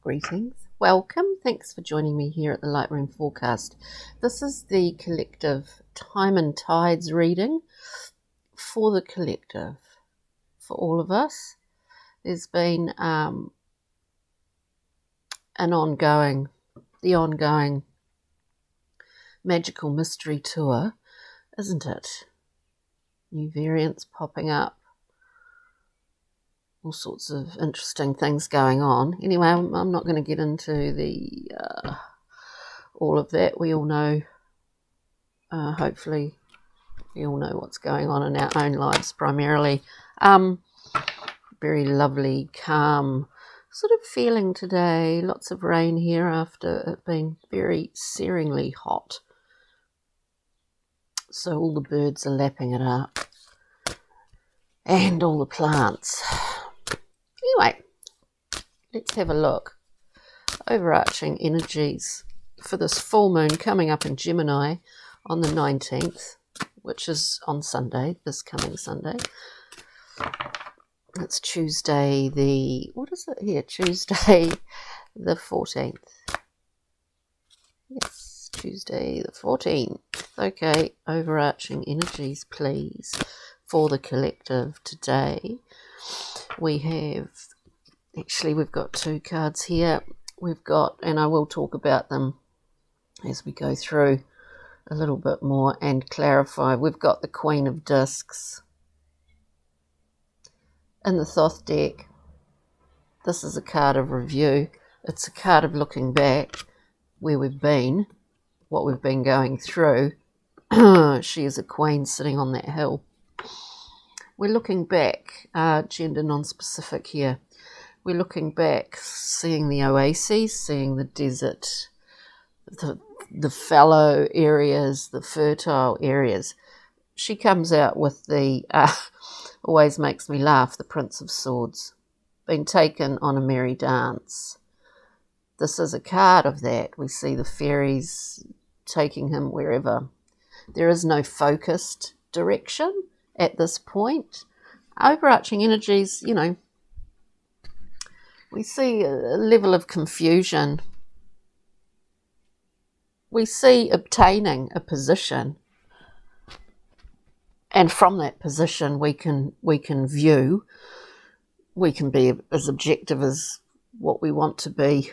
Greetings. Welcome. Thanks for joining me here at the Lightroom Forecast. This is the collective Time and Tides reading for the collective, for all of us. There's been the ongoing magical mystery tour, isn't it? New variants popping up. All sorts of interesting things going on. Anyway, I'm not going to get into the all of that. We all know, hopefully, we all know what's going on in our own lives primarily. Very lovely, calm sort of feeling today. Lots of rain here after it being very searingly hot. So all the birds are lapping it up. And all the plants. Anyway, let's have a look. Overarching energies for this full moon coming up in Gemini on the 19th, which is on Sunday, this coming Sunday. It's Tuesday Tuesday the 14th. Yes, Tuesday the 14th. Okay, overarching energies, please, for the collective today. We've got two cards here. And I will talk about them as we go through a little bit more and clarify. We've got the Queen of Discs in the Thoth deck. This is a card of review. It's a card of looking back where we've been, what we've been going through. She is a queen sitting on that hill. We're looking back, gender non-specific here. We're looking back, seeing the oases, seeing the desert, the fallow areas, the fertile areas. She comes out with the, always makes me laugh, the Prince of Swords, been taken on a merry dance. This is a card of that. We see the fairies taking him wherever. There is no focused direction at this point. Overarching energies, we see a level of confusion. We see obtaining a position, and from that position we can view, we can be as objective as what we want to be,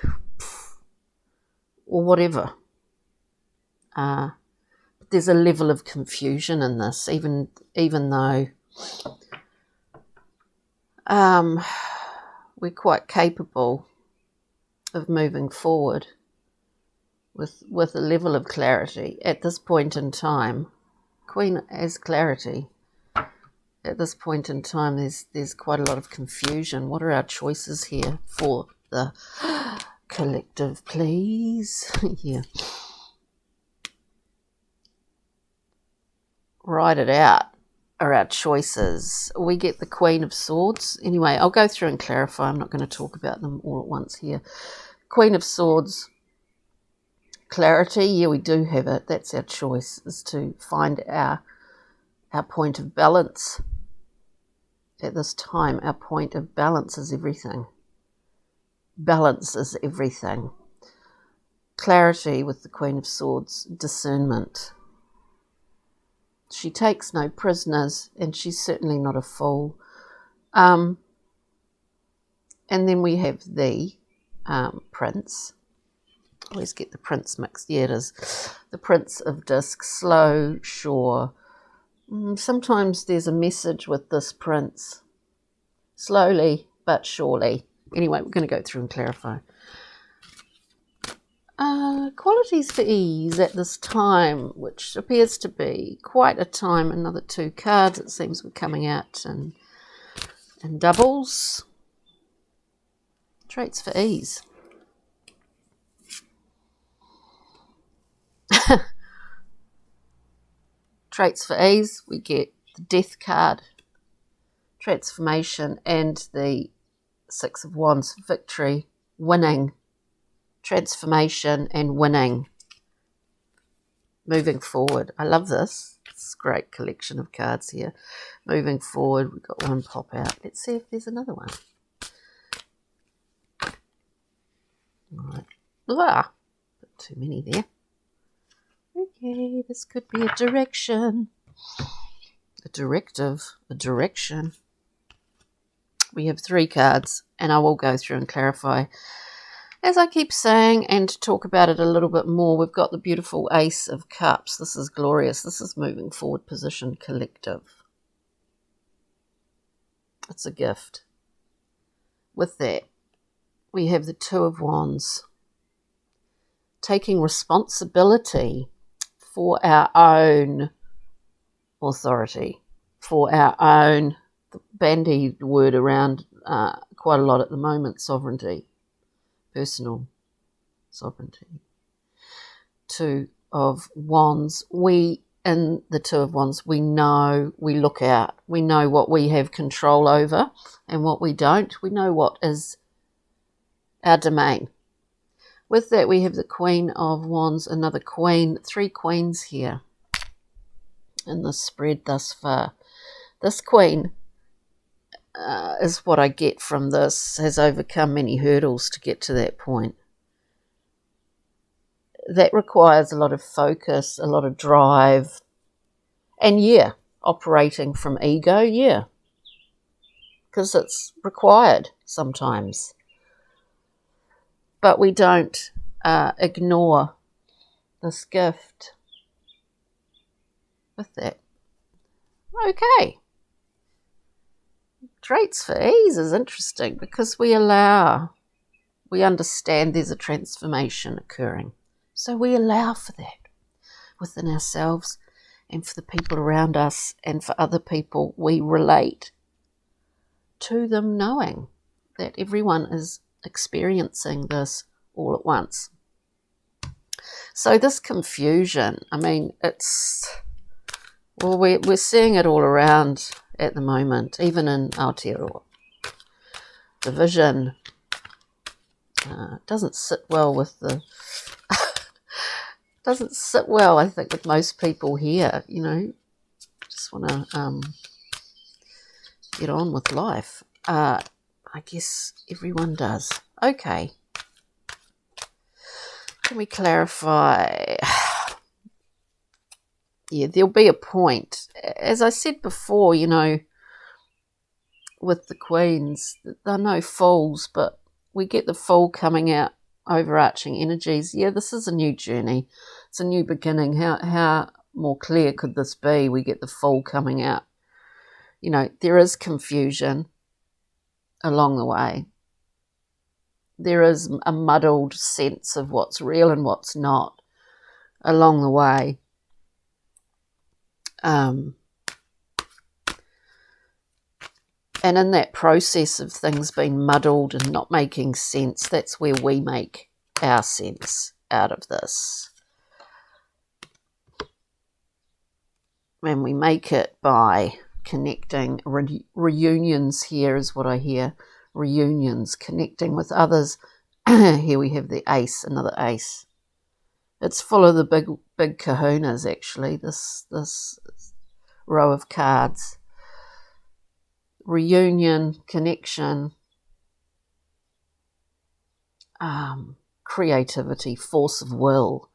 or whatever. There's a level of confusion in this, even though we're quite capable of moving forward with a level of clarity at this point in time. Queen has clarity. At this point in time, there's quite a lot of confusion. What are our choices here for the collective, please? Yeah. Write it out, are our choices. We get the Queen of Swords. Anyway, I'll go through and clarify. I'm not going to talk about them all at once here. Queen of Swords, clarity. Yeah, we do have it. That's our choice, is to find our point of balance. At this time, our point of balance is everything. Balance is everything. Clarity with the Queen of Swords, discernment. She takes no prisoners, and she's certainly not a fool. And then we have the Prince. Always get the Prince mixed. Yeah, it is. The Prince of Discs, slow, sure. Sometimes there's a message with this Prince. Slowly but surely. Anyway, we're going to go through and clarify. Qualities for ease at this time, which appears to be quite a time. Another two cards, it seems, we're coming out in doubles. Traits for ease. Traits for ease, we get the Death card, transformation, and the Six of Wands, victory, winning. Transformation and winning. Moving forward. I love this. It's a great collection of cards here. Moving forward, we've got one pop out. Let's see if there's another one. Ah, too many there. Okay, this could be a direction. A directive, a direction. We have 3 cards, and I will go through and clarify. As I keep saying, and to talk about it a little bit more, we've got the beautiful Ace of Cups. This is glorious. This is moving forward position, collective. It's a gift. With that, we have the 2 of Wands. Taking responsibility for our own authority, for our own, bandied word around quite a lot at the moment, sovereignty, personal sovereignty. 2 of Wands. In the 2 of Wands, we know, we look out, we know what we have control over and what we don't. We know what is our domain. With that, we have the Queen of Wands, another Queen, 3 Queens here in the spread thus far. This Queen is what I get from this, has overcome many hurdles to get to that point. That requires a lot of focus, a lot of drive, and operating from ego, because it's required sometimes. But we don't ignore this gift with that. Okay. Traits for ease is interesting because we understand there's a transformation occurring. So we allow for that within ourselves and for the people around us and for other people. We relate to them knowing that everyone is experiencing this all at once. So this confusion, I mean, we're seeing it all around at the moment, even in Aotearoa. The vision doesn't sit well with doesn't sit well, I think, with most people here, just want to get on with life. I guess everyone does. Okay. Can we clarify? Yeah, there'll be a point. As I said before, with the Queens, they're no fools, but we get the Fool coming out, overarching energies. Yeah, this is a new journey. It's a new beginning. How more clear could this be? We get the Fool coming out. There is confusion along the way. There is a muddled sense of what's real and what's not along the way. And in that process of things being muddled and not making sense, that's where we make our sense out of this. And we make it by connecting. Reunions here is what I hear. Reunions, connecting with others. Here we have the Ace, another Ace. It's full of the big kahunas, actually, this row of cards. Reunion, connection, creativity, force of will.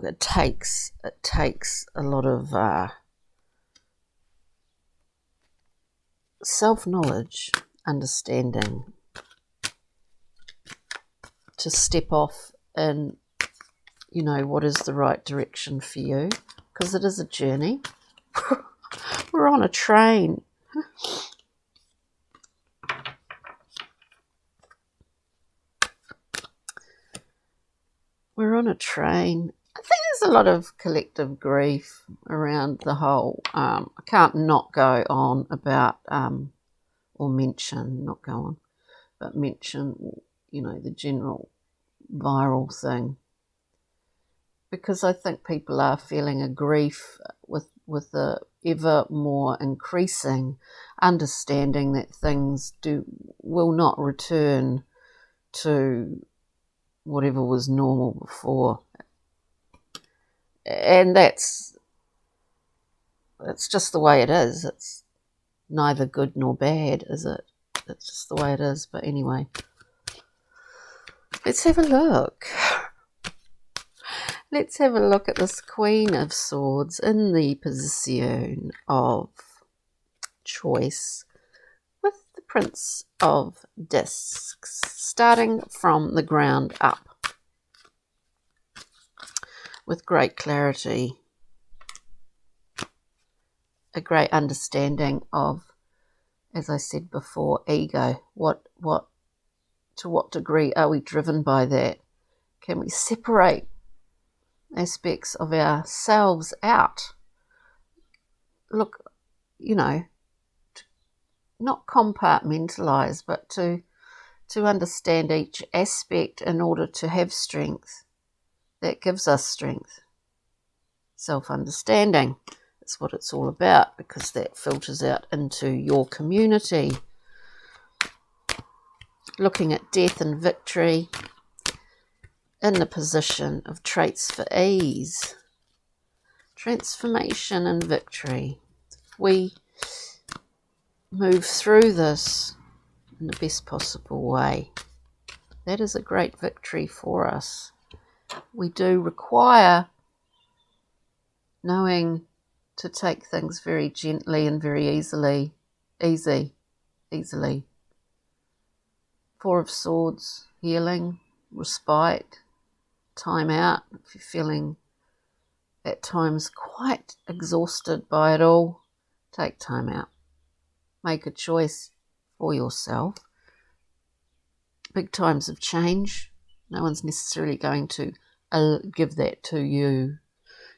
It takes a lot of self-knowledge, understanding, to step off in, what is the right direction for you, because it is a journey. We're on a train. We're on a train. I think there's a lot of collective grief around the whole. I can't not go on about, or mention, not go on, but mention, the general viral thing. Because I think people are feeling a grief with the ever more increasing understanding that things will not return to whatever was normal before. And it's just the way it is. It's neither good nor bad, is it? It's just the way it is. But anyway, Let's have a look. Let's have a look at this Queen of Swords in the position of choice with the Prince of Discs, starting from the ground up with great clarity, a great understanding of, as I said before, ego. To what degree are we driven by that? Can we separate aspects of ourselves out? Look, you know, not compartmentalize, but to understand each aspect in order to have strength. That gives us strength. Self-understanding. That's what it's all about, because that filters out into your community. Looking at death and victory in the position of traits for ease. Transformation and victory. We move through this in the best possible way. That is a great victory for us. We do require knowing to take things very gently and very easily. Four of Swords, healing, respite, time out. If you're feeling at times quite exhausted by it all, take time out. Make a choice for yourself. Big times of change. No one's necessarily going to give that to you.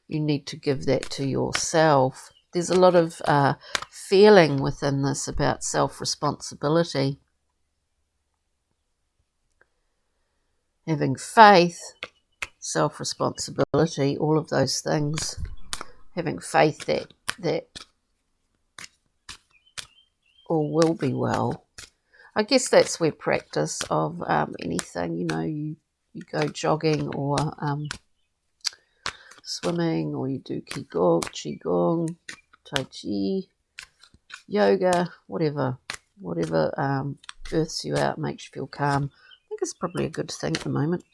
You need to give that to yourself. There's a lot of feeling within this about self-responsibility. Having faith, self-responsibility, all of those things. Having faith that all will be well. I guess that's where practice of anything, you go jogging or swimming, or you do qigong, tai chi, yoga, whatever earths you out, makes you feel calm. I think it's probably a good thing at the moment.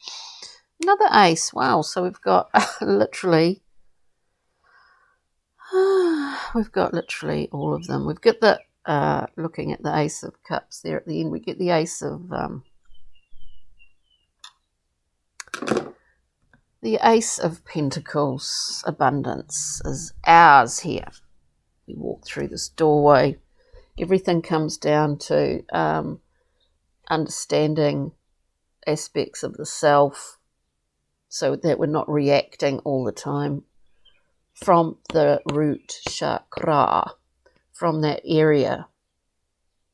Another ace. Wow, so we've got literally all of them. We've got the looking at the Ace of Cups there at the end, we get the Ace of Pentacles. Abundance is ours here. We walk through this doorway. Everything comes down to understanding aspects of the self, so that we're not reacting all the time from the root chakra, from that area,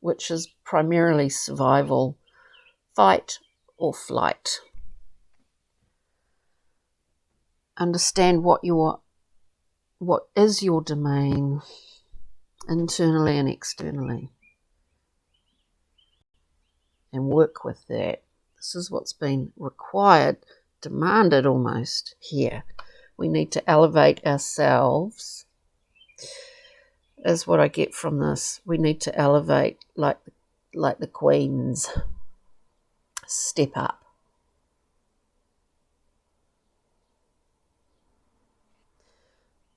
which is primarily survival, fight or flight. Understand what is your domain, internally and externally, and work with that. This is what's been required, demanded almost here. We need to elevate ourselves, is what I get from this. We need to elevate like the queens. Step up.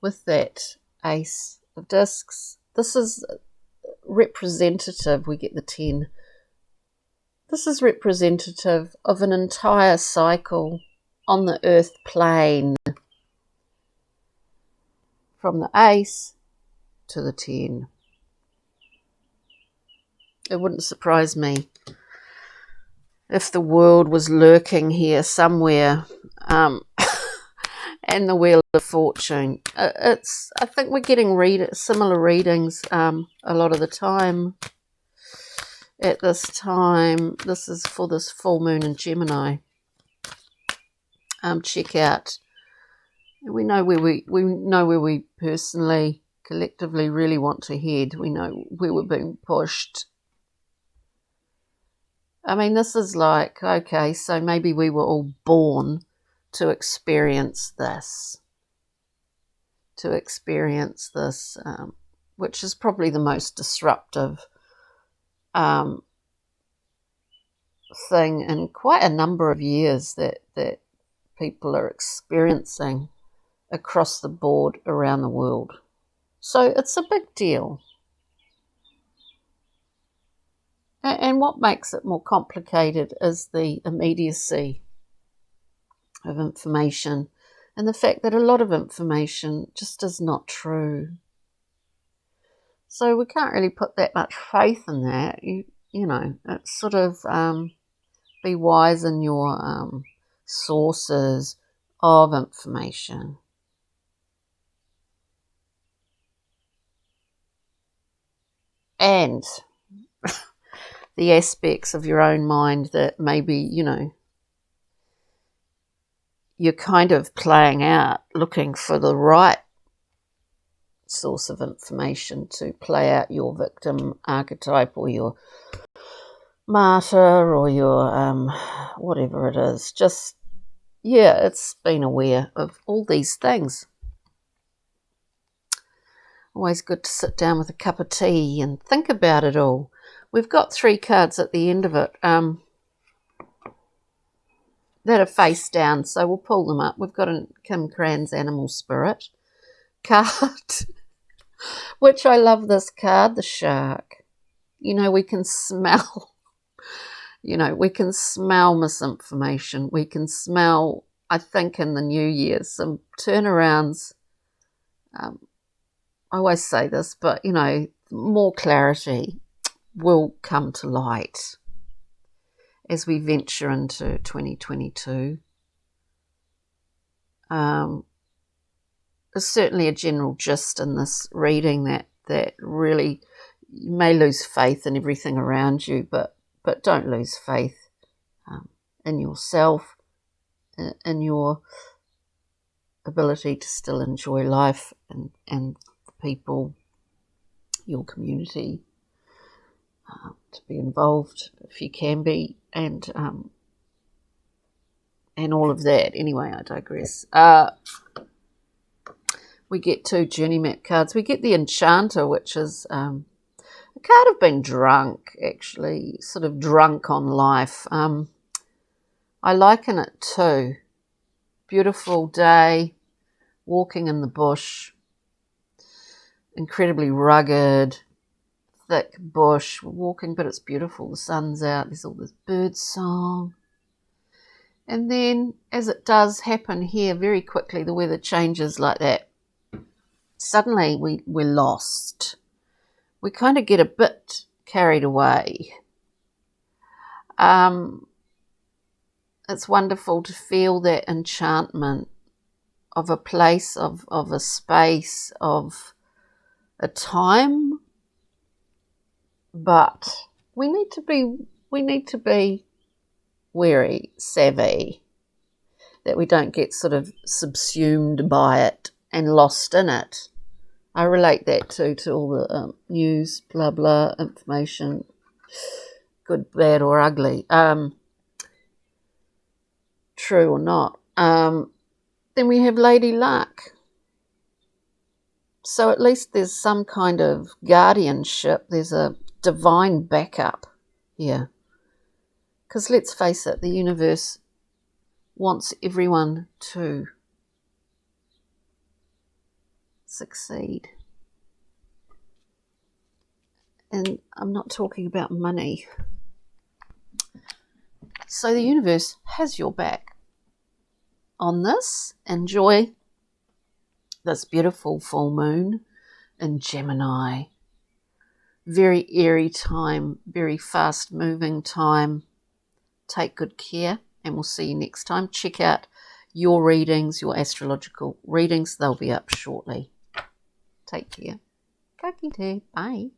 With that Ace of Discs, this is representative. We get the 10. This is representative of an entire cycle on the earth plane, from the Ace to the 10. It wouldn't surprise me if the world was lurking here somewhere, and the Wheel of Fortune. I think we're getting similar readings a lot of the time. At this time, this is for this full moon in Gemini. Check out. We know where we personally, collectively, really want to head. We know where we're being pushed. I mean, this is like, okay, so maybe we were all born to experience this. Which is probably the most disruptive thing in quite a number of years that people are experiencing across the board around the world. So it's a big deal. And what makes it more complicated is the immediacy of information and the fact that a lot of information just is not true. So we can't really put that much faith in that. You know, it's sort of be wise in your sources of information. And the aspects of your own mind that maybe, you know, you're kind of playing out, looking for the right source of information to play out your victim archetype or your martyr or your whatever it is. Just, yeah, it's being aware of all these things. Always good to sit down with a cup of tea and think about it all. We've got 3 cards at the end of it that are face down, so we'll pull them up. We've got a Kim Cran's Animal Spirit card, which I love this card, the shark. You know, we can smell, you know, we can smell misinformation. We can smell, I think, in the new year, some turnarounds. I always say this, but, you know, more clarity will come to light as we venture into 2022. There's certainly a general gist in this reading that really, you may lose faith in everything around you, but don't lose faith in yourself, in your ability to still enjoy life and the people, your community, to be involved if you can be, and all of that. Anyway, I digress. We get 2 journey map cards. We get the Enchanter, which is a card of being drunk, actually, sort of drunk on life. I liken it to beautiful day, walking in the bush, incredibly rugged, thick bush, we're walking, but it's beautiful. The sun's out, there's all this bird song. And then, as it does happen here, very quickly the weather changes like that. Suddenly we're lost. We kind of get a bit carried away. It's wonderful to feel that enchantment of a place, of a space, of a time. But we need to be wary, savvy, that we don't get sort of subsumed by it and lost in it. I relate that to all the news, blah, blah, information, good, bad or ugly, true or not. Then we have Lady Luck. So at least there's some kind of guardianship. There's a divine backup here. Because let's face it, the universe wants everyone to succeed. And I'm not talking about money. So the universe has your back on this. Enjoy this beautiful full moon in Gemini. Very airy time, very fast moving time. Take good care, and we'll see you next time. Check out your readings, your astrological readings. They'll be up shortly. Take care. Ka kite. Bye.